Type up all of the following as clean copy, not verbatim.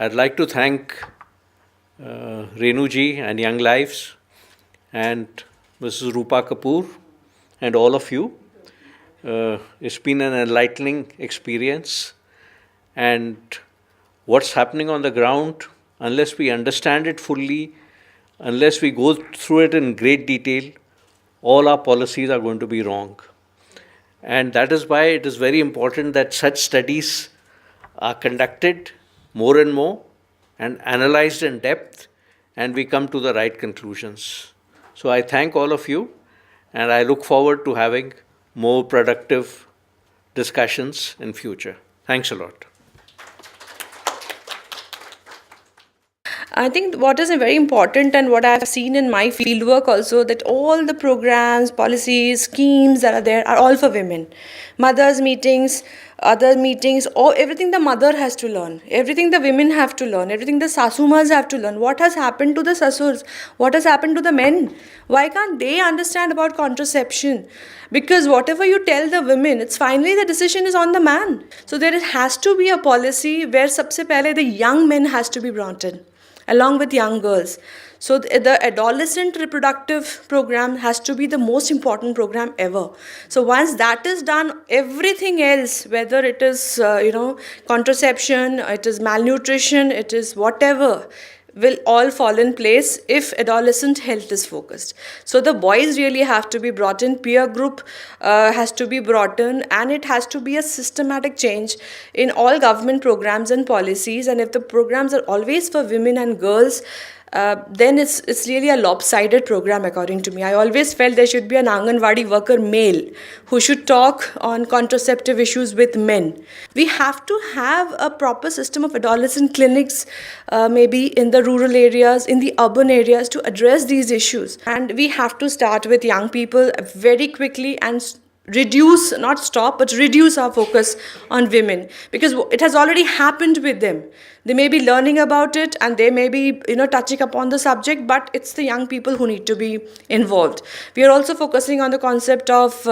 I'd like to thank Renu ji and Young Lives and Mrs. Rupa Kapoor and all of you. It's been an enlightening experience, and what's happening on the ground, unless we understand it fully, unless we go through it in great detail, all our policies are going to be wrong. And that is why it is very important that such studies are conducted more and more and analyzed in depth, and we come to the right conclusions. So I thank all of you, and I look forward to having more productive discussions in future. Thanks a lot. I think what is very important and what I've seen in my fieldwork also, that all the programs, policies, schemes that are there are all for women. Mothers' meetings, other meetings, everything the mother has to learn, everything the women have to learn, everything the sasumas have to learn. What has happened to the sasurs? What has happened to the men? Why can't they understand about contraception? Because whatever you tell the women, it's finally the decision is on the man. So there has to be a policy where sabse pehle the young men has to be brought in, along with young girls. So the adolescent reproductive program has to be the most important program ever. So once that is done, everything else, whether it is contraception, it is malnutrition, it is whatever, will all fall in place if adolescent health is focused. So the boys really have to be brought in, peer group has to be brought in, and it has to be a systematic change in all government programs and policies. And if the programs are always for women and girls, then it's really a lopsided program according to me. I always felt there should be an Anganwadi worker male who should talk on contraceptive issues with men. We have to have a proper system of adolescent clinics, maybe in the rural areas, in the urban areas, to address these issues. And we have to start with young people very quickly and reduce, not stop, but reduce our focus on women, because it has already happened with them. They may be learning about it and they may be touching upon the subject, but it's the young people who need to be involved. We are also focusing on the concept of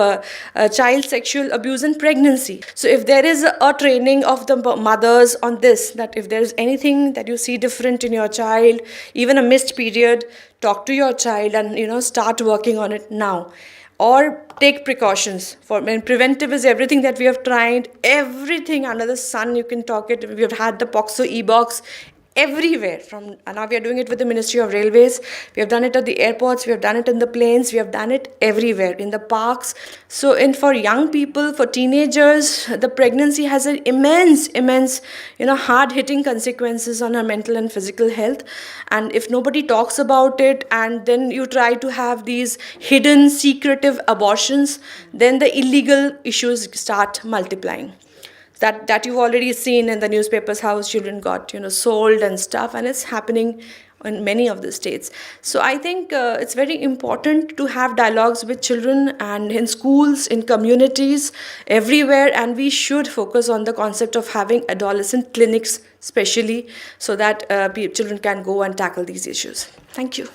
child sexual abuse and pregnancy. So if there is a training of the mothers on this, that if there is anything that you see different in your child, even a missed period, talk to your child and start working on it now. Or take precautions. Preventive is everything that we have tried, everything under the sun you can talk it. We have had the POXO e-box everywhere. Now we are doing it with the Ministry of Railways. We have done it at the airports. We have done it in the planes. We have done it everywhere, in the parks. So for young people, for teenagers, the pregnancy has an immense, hard-hitting consequences on our mental and physical health. And if nobody talks about it, and then you try to have these hidden, secretive abortions, then the illegal issues start multiplying. That you've already seen in the newspapers, how children got sold and stuff, and it's happening in many of the states. So I think it's very important to have dialogues with children and in schools, in communities, everywhere, and we should focus on the concept of having adolescent clinics specially, so that children can go and tackle these issues. Thank you.